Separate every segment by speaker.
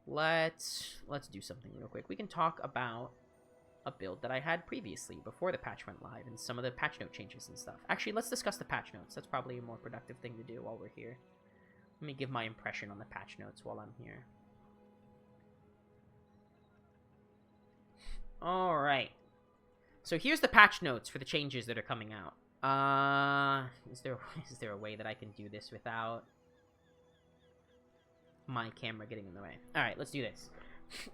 Speaker 1: let's do something real quick. We can talk about a build that I had previously before the patch went live and some of the patch note changes and stuff. Actually, let's discuss the patch notes. That's probably a more productive thing to do while we're here. Let me give my impression on the patch notes while I'm here. Alright. So here's the patch notes for the changes that are coming out. Is there a way that I can do this without my camera getting in the way? Alright, let's do this.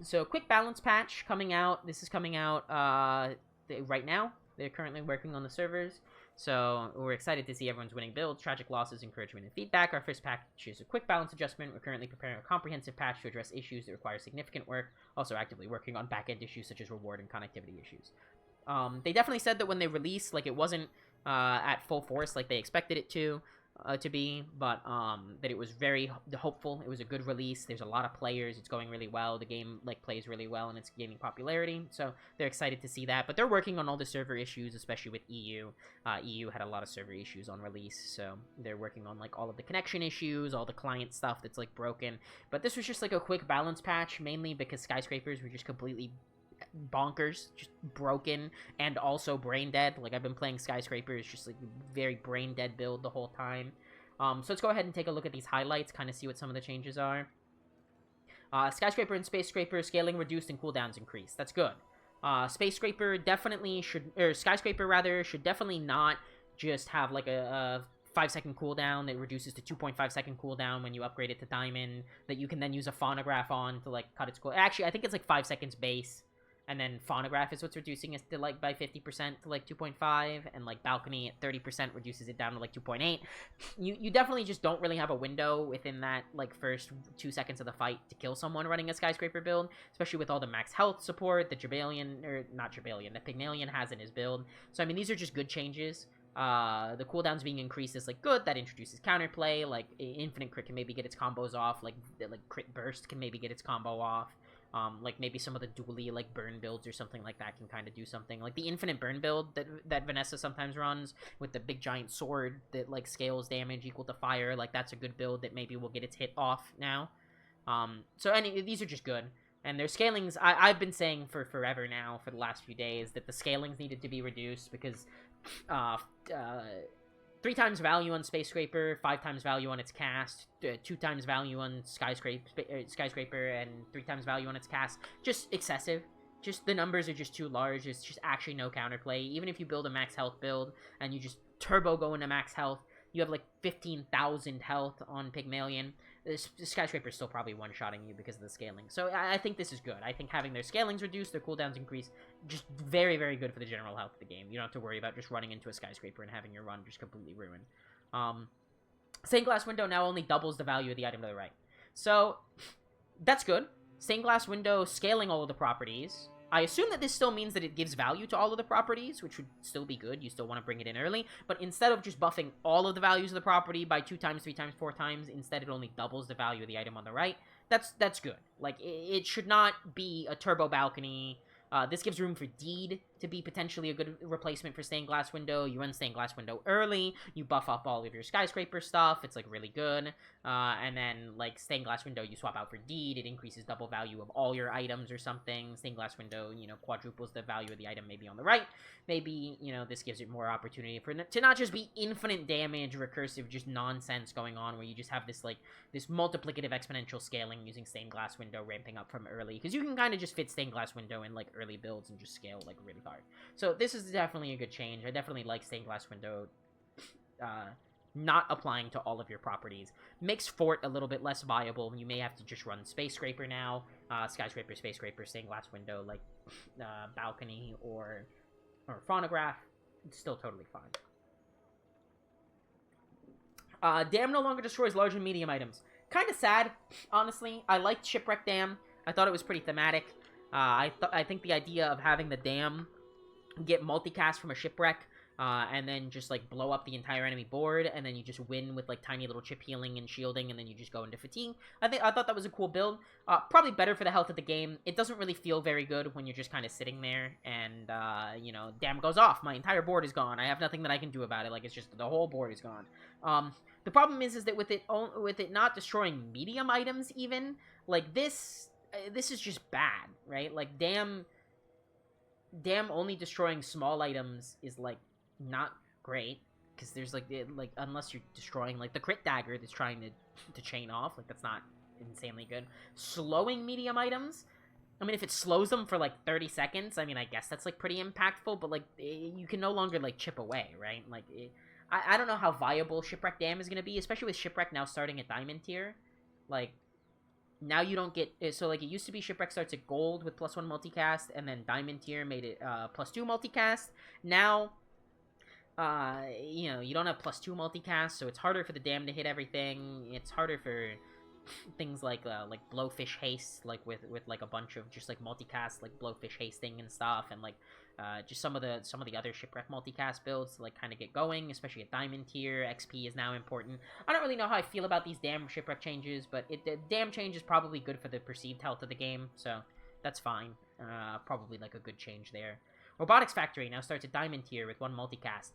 Speaker 1: So, quick balance patch coming out. This is coming out right now. They're currently working on the servers. So, we're excited to see everyone's winning builds, tragic losses, encouragement, and feedback. Our first patch is a quick balance adjustment. We're currently preparing a comprehensive patch to address issues that require significant work. Also actively working on back-end issues such as reward and connectivity issues. They definitely said that when they released, like, it wasn't at full force like they expected it to be, but that it was very hopeful. It was a good release. There's a lot of players. It's going really well. The game like plays really well and it's gaining popularity. So they're excited to see that. But they're working on all the server issues, especially with EU. EU had a lot of server issues on release, so they're working on like all of the connection issues, all the client stuff that's like broken. But this was just like a quick balance patch, mainly because skyscrapers were just completely bonkers, just broken, and also brain dead. Like, I've been playing skyscrapers, just like very brain dead build the whole time. So let's go ahead and take a look at these highlights, kind of see what some of the changes are. Skyscraper and space scraper scaling reduced and cooldowns increased. That's good. Space scraper definitely should, or skyscraper rather, should definitely not just have like a 5-second cooldown that reduces to 2.5-second cooldown when you upgrade it to diamond, that you can then use a phonograph on to like cut its cooldown. Actually, I think it's like 5 seconds base. And then phonograph is what's reducing it to like by 50% to like 2.5, and like balcony at 30% reduces it down to like 2.8. You definitely just don't really have a window within that like first 2 seconds of the fight to kill someone running a skyscraper build, especially with all the max health support that Jabalion, or not Jabalion, that Pygmalion has in his build. So I mean, these are just good changes. The cooldowns being increased is like good. That introduces counterplay. Like infinite crit can maybe get its combos off. Like crit burst can maybe get its combo off. Like maybe some of the dually like burn builds or something like that can kind of do something. Like the infinite burn build that Vanessa sometimes runs with the big giant sword that like scales damage equal to fire. Like that's a good build that maybe will get its hit off now. So these are just good. And their scalings, I've been saying for forever now, for the last few days, that the scalings needed to be reduced because 3 times value on Space Scraper, 5 times value on its cast, 2 times value on Skyscraper, and 3 times value on its cast. Just excessive. Just the numbers are just too large. It's just actually no counterplay. Even if you build a max health build and you just turbo go into max health, you have like 15,000 health on Pygmalion. The Skyscraper is still probably one-shotting you because of the scaling. So I think this is good. I think having their scalings reduced, their cooldowns increased, just very, very good for the general health of the game. You don't have to worry about just running into a Skyscraper and having your run just completely ruined. Stained Glass Window now only doubles the value of the item to the right. So, that's good. Stained Glass Window scaling all of the properties. I assume that this still means that it gives value to all of the properties, which would still be good. You still want to bring it in early. But instead of just buffing all of the values of the property by 2 times, 3 times, 4 times, instead it only doubles the value of the item on the right. That's good. Like, it should not be a turbo balcony. This gives room for Deed to be potentially a good replacement for Stained Glass Window. You run Stained Glass Window early, you buff up all of your Skyscraper stuff, it's like really good. And then like Stained Glass Window you swap out for Deed, it increases double value of all your items or something. Stained Glass Window, you know, quadruples the value of the item maybe on the right. Maybe, you know, this gives it more opportunity for to not just be infinite damage, recursive, just nonsense going on where you just have this like, this multiplicative exponential scaling using Stained Glass Window ramping up from early. Because you can kind of just fit Stained Glass Window in like early builds and just scale like really hard. So this is definitely a good change. I definitely like Stained Glass Window not applying to all of your properties. Makes Fort a little bit less viable. You may have to just run Space Scraper now. Skyscraper, Space Scraper, Stained Glass Window, like Balcony or Phonograph. It's still totally fine. Dam no longer destroys large and medium items. Kind of sad, honestly. I liked Shipwreck Dam. I thought it was pretty thematic. I think the idea of having the dam get multicast from a shipwreck, and then just like blow up the entire enemy board, and then you just win with like tiny little chip healing and shielding, and then you just go into fatigue. I thought that was a cool build. Probably better for the health of the game. It doesn't really feel very good when you're just kind of sitting there and you know, dam goes off, my entire board is gone. I have nothing that I can do about it. Like, it's just the whole board is gone. The problem is that with it not destroying medium items, even like this. this is just bad, right? Like, damn only destroying small items is, like, not great. Because there's, like, unless you're destroying, like, the crit dagger that's trying to chain off. Like, that's not insanely good. Slowing medium items, I mean, if it slows them for, like, 30 seconds, I mean, I guess that's, like, pretty impactful. But, like, you can no longer, like, chip away, right? Like, I don't know how viable Shipwreck Dam is going to be, especially with Shipwreck now starting at Diamond tier. Like, now you don't get so like it used to be Shipwreck starts at gold with +1 multicast, and then Diamond tier made it +2 multicast. Now you don't have +2 multicast, so it's harder for the dam to hit everything. It's harder for things like blowfish haste, like with like a bunch of just like multicast like blowfish hasting and stuff, and like just some of the other Shipwreck multicast builds to like kind of get going, especially at Diamond tier. XP is now important. I don't really know how I feel about these damn Shipwreck changes, but the dam change is probably good for the perceived health of the game, so that's fine. Probably like a good change there. Robotics Factory now starts at Diamond tier with 1 multicast.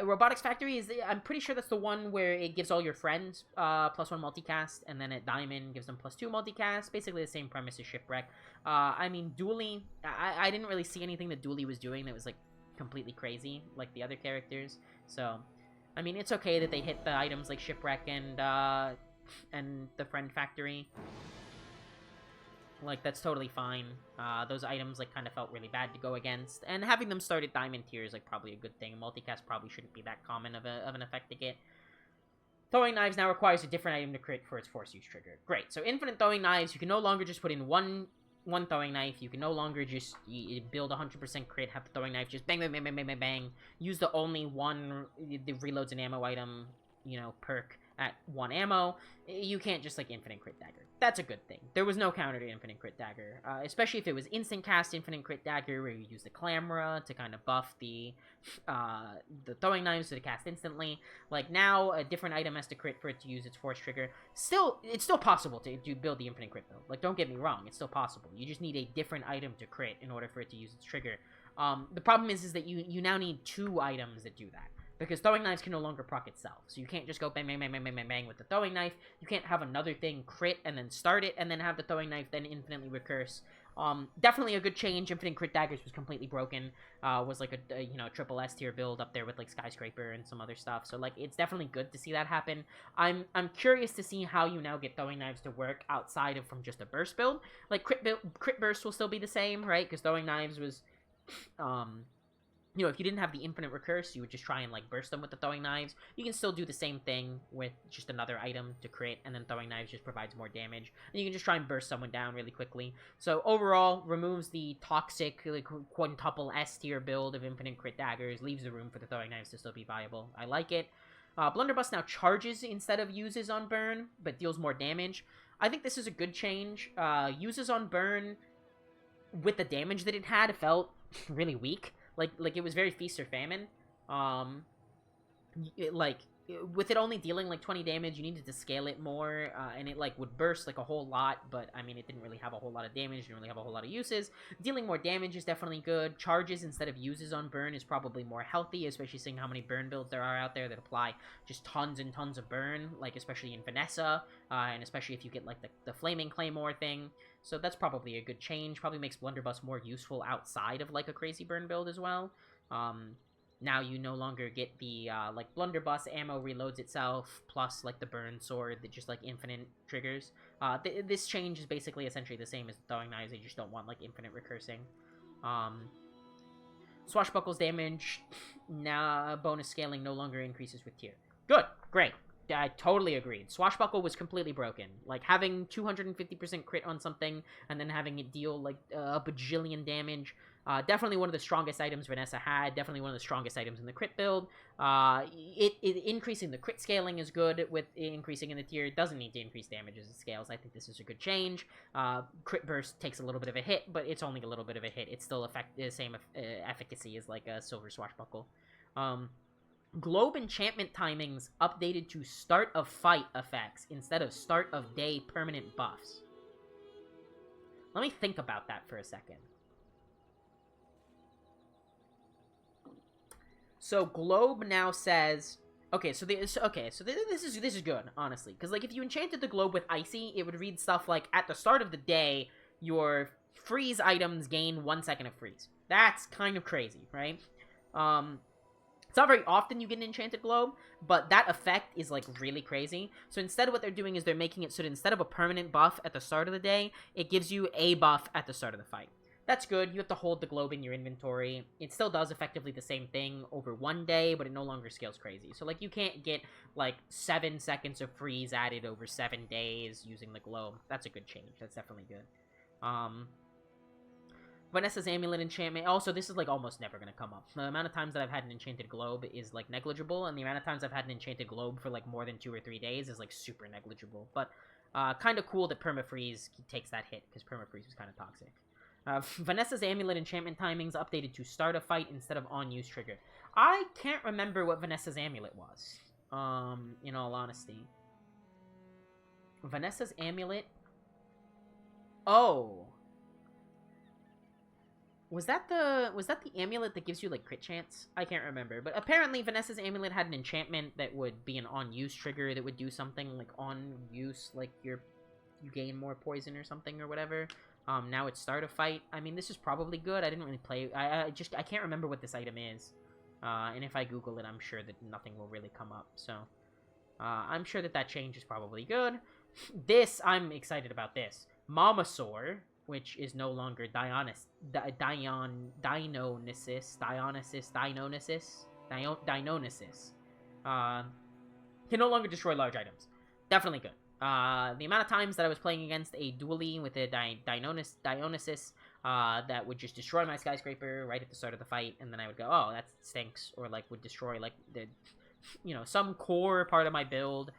Speaker 1: Robotics Factory is, I'm pretty sure that's the one where it gives all your friends +1 multicast, and then at Diamond gives them +2 multicast. Basically the same premise as Shipwreck. I mean, Dooley, I didn't really see anything that Dooley was doing that was, like, completely crazy, like the other characters. So, I mean, it's okay that they hit the items like Shipwreck and the Friend Factory. Like, that's totally fine. Those items, like, kind of felt really bad to go against. And having them start at Diamond tier is, like, probably a good thing. Multicast probably shouldn't be that common of an effect to get. Throwing Knives now requires a different item to crit for its force use trigger. Great. So Infinite Throwing Knives, you can no longer just put in one throwing knife. You can no longer just build 100% crit, have the throwing knife just bang, bang, bang, bang, bang, bang, bang. Use the only one, the reloads an ammo item, perk at 1 ammo. You can't just, like, infinite crit dagger. That's a good thing. There was no counter to infinite crit dagger, especially if it was instant cast infinite crit dagger, where you use the Clamora to kind of buff the throwing knives to cast instantly. Like, now a different item has to crit for it to use its force trigger. It's still possible to build the infinite crit build. Like, don't get me wrong, it's still possible. You just need a different item to crit in order for it to use its trigger. The problem is that you now need 2 items that do that. Because throwing knives can no longer proc itself. So you can't just go bang, bang, bang, bang, bang, bang, bang with the throwing knife. You can't have another thing crit and then start it, and then have the throwing knife then infinitely recurse. Definitely a good change. Infinite crit daggers was completely broken. Was like a triple S tier build up there with like Skyscraper and some other stuff. So like it's definitely good to see that happen. I'm curious to see how you now get throwing knives to work outside of from just a burst build. Like crit burst will still be the same, right? Because throwing knives was if you didn't have the infinite recurse, you would just try and, like, burst them with the throwing knives. You can still do the same thing with just another item to crit, and then throwing knives just provides more damage. And you can just try and burst someone down really quickly. So, overall, removes the toxic, like, quintuple S-tier build of infinite crit daggers, leaves the room for the throwing knives to still be viable. I like it. Blunderbuss now charges instead of uses on burn, but deals more damage. I think this is a good change. Uses on burn, with the damage that it had, it felt really weak. Like it was very feast or famine. With it only dealing like 20 damage, you needed to scale it more, and it like would burst like a whole lot, but I mean it didn't really have a whole lot of damage, didn't really have a whole lot of uses. Dealing more damage is definitely good. Charges instead of uses on burn is probably more healthy, especially seeing how many burn builds there are out there that apply just tons and tons of burn, like especially in Vanessa, and especially if you get like the Flaming Claymore thing. So that's probably a good change. Probably makes Blunderbuss more useful outside of like a crazy burn build as well. Now you no longer get the like Blunderbuss ammo reloads itself plus like the burn sword that just like infinite triggers. This change is basically essentially the same as the throwing knives. They just don't want like infinite recursing. Swashbuckle's damage now bonus scaling no longer increases with tier. Good, great. I totally agreed. Swashbuckle was completely broken. Like, having 250% crit on something, and then having it deal, like, a bajillion damage. Definitely one of the strongest items Vanessa had. Definitely one of the strongest items in the crit build. Increasing the crit scaling is good with increasing in the tier. It doesn't need to increase damage as it scales. I think this is a good change. Crit burst takes a little bit of a hit, but it's only a little bit of a hit. It's still the same efficacy as, like, a Silver Swashbuckle. Globe enchantment timings updated to start of fight effects instead of start of day permanent buffs. Let me think about that for a second. So Globe now says Okay, so this is good, honestly, because like if you enchanted the globe with icy, it would read stuff like at the start of the day, your freeze items gain 1 second of freeze. That's kind of crazy, right? Um, it's not very often you get an enchanted globe, but that effect is like really crazy. So instead, what they're doing is they're making it so that instead of a permanent buff at the start of the day, it gives you a buff at the start of the fight. That's good. You have to hold the globe in your inventory. It still does effectively the same thing over one day, but it no longer scales crazy. So, like, you can't get, like, 7 seconds of freeze added over 7 days using the globe. That's a good change. That's definitely good. Vanessa's Amulet enchantment. Also, this is, like, almost never going to come up. The amount of times that I've had an enchanted globe is, like, negligible, and the amount of times I've had an enchanted globe for, like, more than 2 or 3 days is, like, super negligible. But, kind of cool that permafreeze takes that hit, because permafreeze is kind of toxic. Vanessa's Amulet enchantment timings updated to start a fight instead of on-use trigger. I can't remember what Vanessa's Amulet was, in all honesty. Vanessa's Amulet... Oh... Was that the amulet that gives you, like, crit chance? I can't remember. But apparently Vanessa's Amulet had an enchantment that would be an on-use trigger that would do something, like, on-use, like, you gain more poison or something or whatever. Now it's start a fight. I mean, this is probably good. I didn't really play... I can't remember what this item is. And if I Google it, I'm sure that nothing will really come up. So, I'm sure that change is probably good. I'm excited about this. Mamasaur, which is no longer Dionysus, can no longer destroy large items. Definitely good. The amount of times that I was playing against a dually with a Dionysus that would just destroy my skyscraper right at the start of the fight, and then I would go, oh, that stinks, or like would destroy like the, some core part of my build.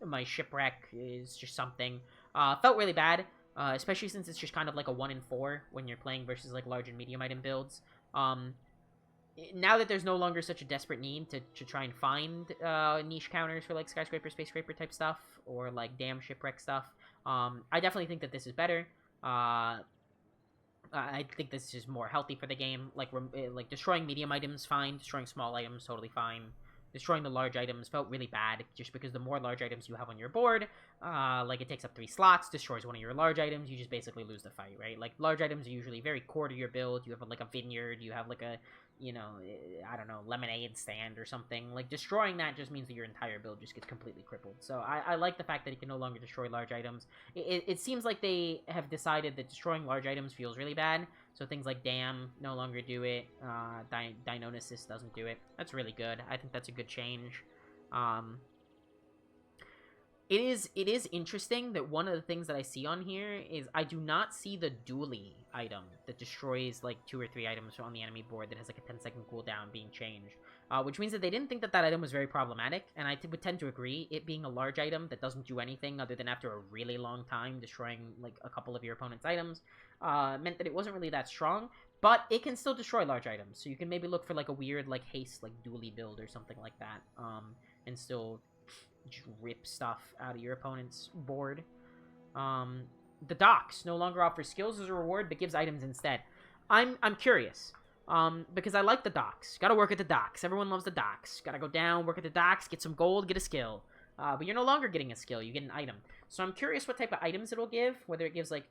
Speaker 1: My shipwreck is just something. Felt really bad. Especially since it's just kind of like a 1 in 4 when you're playing versus like large and medium item builds. Now that there's no longer such a desperate need to try and find niche counters for like skyscraper, space scraper type stuff, or like dam shipwreck stuff, I definitely think that this is better. I think this is more healthy for the game. Like destroying medium items, fine. Destroying small items, totally fine. Destroying the large items felt really bad, just because the more large items you have on your board, like it takes up 3 slots, destroys one of your large items, you just basically lose the fight, right? Like, large items are usually very core to your build. You have, like, a vineyard, you have, like, a, I don't know, lemonade stand or something. Like, destroying that just means that your entire build just gets completely crippled. So I like the fact that it can no longer destroy large items. It seems like they have decided that destroying large items feels really bad, so things like Dam no longer do it. Dionysus doesn't do it. That's really good. I think that's a good change. It is interesting that one of the things that I see on here is I do not see the dually item that destroys like 2 or 3 items on the enemy board that has like a 10-second cooldown being changed. Which means that they didn't think that item was very problematic, and I would tend to agree. It being a large item that doesn't do anything other than after a really long time destroying like a couple of your opponent's items, meant that it wasn't really that strong, but it can still destroy large items. So you can maybe look for like a weird like haste like dually build or something like that, and still rip stuff out of your opponent's board. The docks no longer offer skills as a reward, but gives items instead. I'm curious, because I like the docks. Gotta work at the docks. Everyone loves the docks. Gotta go down, work at the docks, get some gold, get a skill. But you're no longer getting a skill, you get an item. So I'm curious what type of items it'll give, whether it gives, like,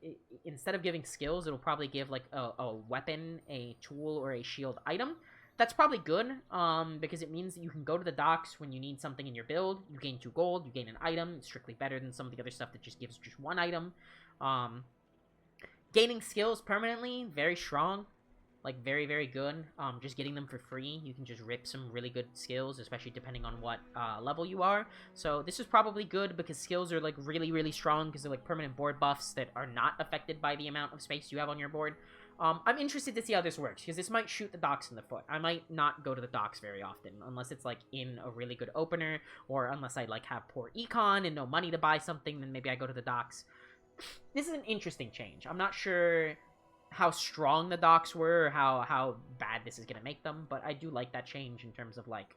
Speaker 1: instead of giving skills, it'll probably give, like, a weapon, a tool, or a shield item. That's probably good, because it means that you can go to the docks when you need something in your build. You gain 2 gold, you gain an item. It's strictly better than some of the other stuff that just gives just 1 item. Gaining skills permanently, very strong. Like, very, very good. Just getting them for free. You can just rip some really good skills, especially depending on what level you are. So this is probably good because skills are, like, really, really strong because they're, like, permanent board buffs that are not affected by the amount of space you have on your board. I'm interested to see how this works, because this might shoot the docks in the foot. I might not go to the docks very often, unless it's, like, in a really good opener, or unless I, like, have poor econ and no money to buy something, then maybe I go to the docks. This is an interesting change. I'm not sure how strong the docks were, or how bad this is going to make them, but I do like that change in terms of, like,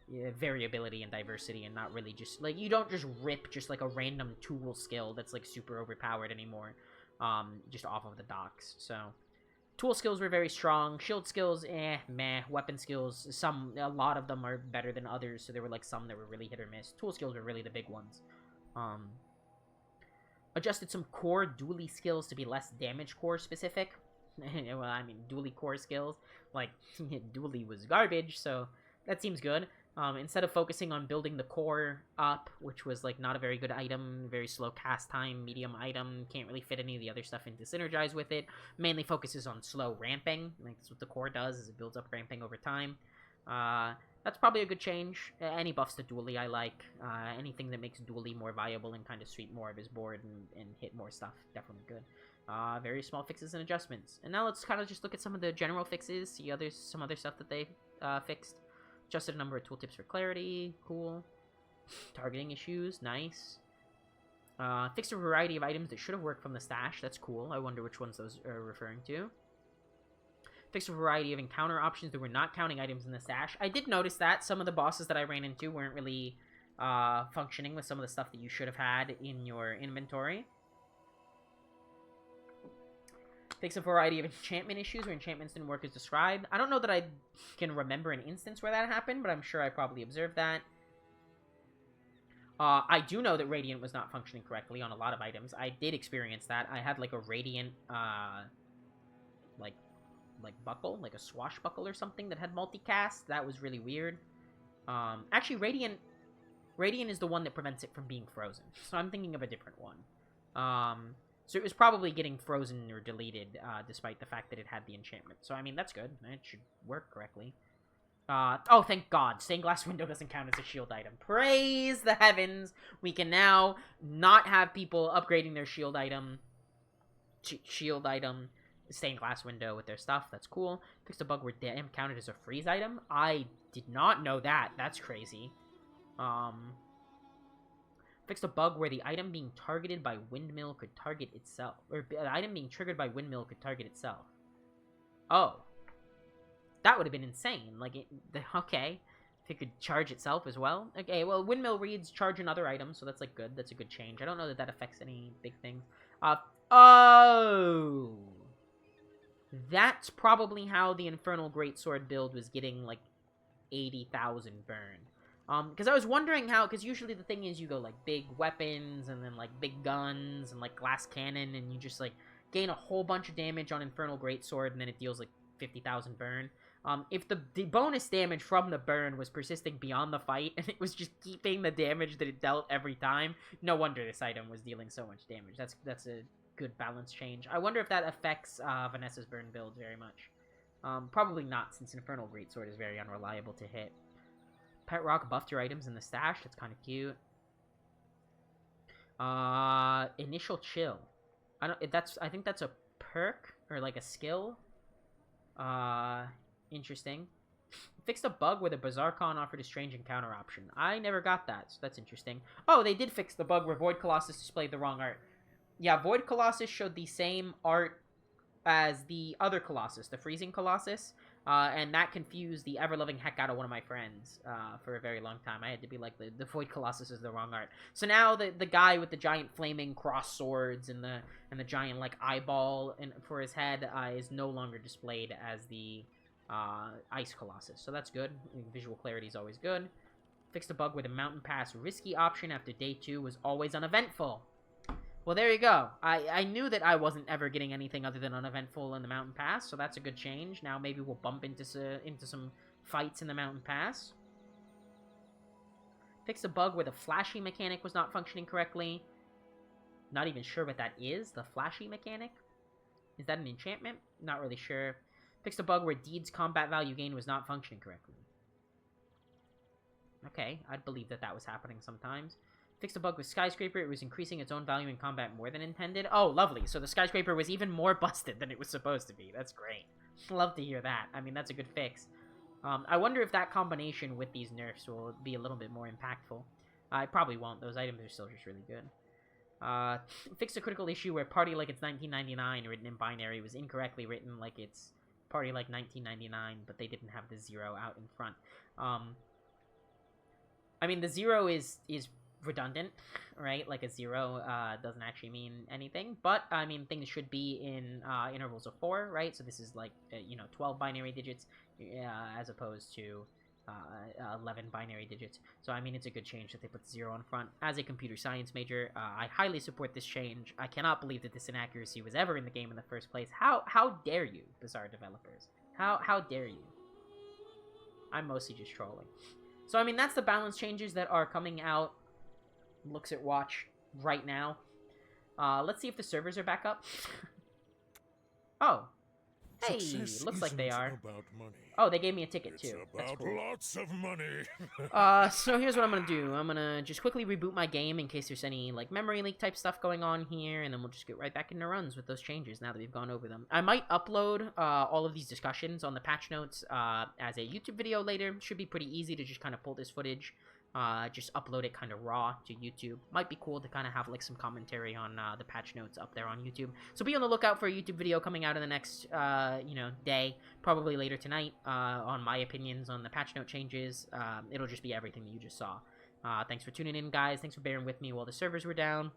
Speaker 1: variability and diversity, and not really just, like, you don't just rip just, like, a random tool skill that's, like, super overpowered anymore. Just off of the docks. So Tool skills were very strong. Shield skills, meh. Weapon skills, a lot of them are better than others, so there were like some that were really hit or miss. Tool skills were really the big ones. Adjusted some core dually skills to be less damage core specific. Well, I mean, dually core skills, like, dually was garbage, so that seems good. Instead of focusing on building the core up, which was, like, not a very good item, very slow cast time, medium item, can't really fit any of the other stuff in to synergize with it, mainly focuses on slow ramping. Like, that's what the core does, is it builds up ramping over time. That's probably a good change. Any buffs to dually I like. Anything that makes dually more viable and kind of sweep more of his board and hit more stuff, definitely good. Very small fixes and adjustments. And now let's kind of just look at some of the general fixes, see some other stuff that they fixed. Adjusted a number of tooltips for clarity, cool. Targeting issues, nice. Fixed a variety of items that should have worked from the stash, that's cool. I wonder which ones those are referring to. Fixed a variety of encounter options that were not counting items in the stash. I did notice that some of the bosses that I ran into weren't really functioning with some of the stuff that you should have had in your inventory. Fix a variety of enchantment issues where enchantments didn't work as described. I don't know that I can remember an instance where that happened, but I'm sure I probably observed that. I do know that Radiant was not functioning correctly on a lot of items. I did experience that. I had, like, a Radiant, like buckle, like a swashbuckle or something that had multicast. That was really weird. Actually, Radiant is the one that prevents it from being frozen. So I'm thinking of a different one. So it was probably getting frozen or deleted, despite the fact that it had the enchantment. So, I mean, that's good. It should work correctly. Oh, thank God. Stained glass window doesn't count as a shield item. Praise the heavens. We can now not have people upgrading their shield item. Stained glass window with their stuff. That's cool. Fixed a bug where damn counted as a freeze item. I did not know that. That's crazy. Fixed a bug where the item being targeted by windmill could target itself. Or the item being triggered by windmill could target itself. Oh. That would have been insane. Like, okay. If it could charge itself as well. Okay, well, windmill reads charge another item, so that's, like, good. That's a good change. I don't know that that affects any big things. Oh. That's probably how the Infernal Greatsword build was getting, like, 80,000 burn. Because I was wondering how, because usually the thing is you go, like, big weapons, and then, like, big guns, and, like, glass cannon, and you just, like, gain a whole bunch of damage on Infernal Greatsword, and then it deals, like, 50,000 burn. If the bonus damage from the burn was persisting beyond the fight, and it was just keeping the damage that it dealt every time, no wonder this item was dealing so much damage. That's a good balance change. I wonder if that affects Vanessa's burn build very much. Probably not, since Infernal Greatsword is very unreliable to hit. Pet Rock buffed your items in the stash. That's kind of cute. Initial Chill. I think that's a perk or like a skill. Interesting. Fixed a bug where the Bazaar Con offered a strange encounter option. I never got that, so that's interesting. Oh, they did fix the bug where Void Colossus displayed the wrong art. Yeah, Void Colossus showed the same art as the other Colossus, the Freezing Colossus, and that confused the ever-loving heck out of one of my friends for a very long time. I had to be like, the Void Colossus is the wrong art. So now the guy with the giant flaming cross swords and the giant, like, eyeball for his head is no longer displayed as the Ice Colossus. So that's good. Visual clarity is always good. Fixed a bug where the Mountain Pass risky option after day 2 was always uneventful. Well, there you go. I knew that I wasn't ever getting anything other than uneventful in the Mountain Pass, so that's a good change. Now maybe we'll bump into some fights in the Mountain Pass. Fixed a bug where the flashy mechanic was not functioning correctly. Not even sure what that is, the flashy mechanic. Is that an enchantment? Not really sure. Fixed a bug where Deed's combat value gain was not functioning correctly. Okay, I'd believe that that was happening sometimes. Fixed a bug with Skyscraper. It was increasing its own value in combat more than intended. Oh, lovely. So the Skyscraper was even more busted than it was supposed to be. That's great. Love to hear that. I mean, that's a good fix. I wonder if that combination with these nerfs will be a little bit more impactful. I probably won't. Those items are still just really good. Fixed a critical issue where party like it's 1999 written in binary was incorrectly written like it's party like 1999, but they didn't have the 0 out in front. I mean, the 0 is redundant, right? Like a 0 doesn't actually mean anything, but I mean things should be in intervals of 4, right? So this is like 12 binary digits as opposed to 11 binary digits. So I mean it's a good change that they put the 0 on front. As a computer science major, I highly support this change. I cannot believe that this inaccuracy was ever in the game in the first place. How dare you, Bazaar developers? How dare you? I'm mostly just trolling. So I mean that's the balance changes that are coming out. Looks at watch right now. Let's see if the servers are back up. Oh, hey,
Speaker 2: Success
Speaker 1: looks like they
Speaker 2: isn't
Speaker 1: are.
Speaker 2: about money.
Speaker 1: Oh, they gave me a ticket
Speaker 2: It's
Speaker 1: too. That's
Speaker 2: about
Speaker 1: cool.
Speaker 2: lots of money.
Speaker 1: So here's what I'm gonna do. I'm gonna just quickly reboot my game in case there's any like memory leak type stuff going on here, and then we'll just get right back into runs with those changes now that we've gone over them. I might upload all of these discussions on the patch notes as a YouTube video later. Should be pretty easy to just kind of pull this footage. Just upload it kind of raw to YouTube. Might be cool to kind of have like some commentary on the patch notes up there on YouTube. So be on the lookout for a YouTube video coming out in the next day, probably later tonight, on my opinions on the patch note changes. It'll just be everything that you just saw. Thanks for tuning in, guys. Thanks for bearing with me while the servers were down.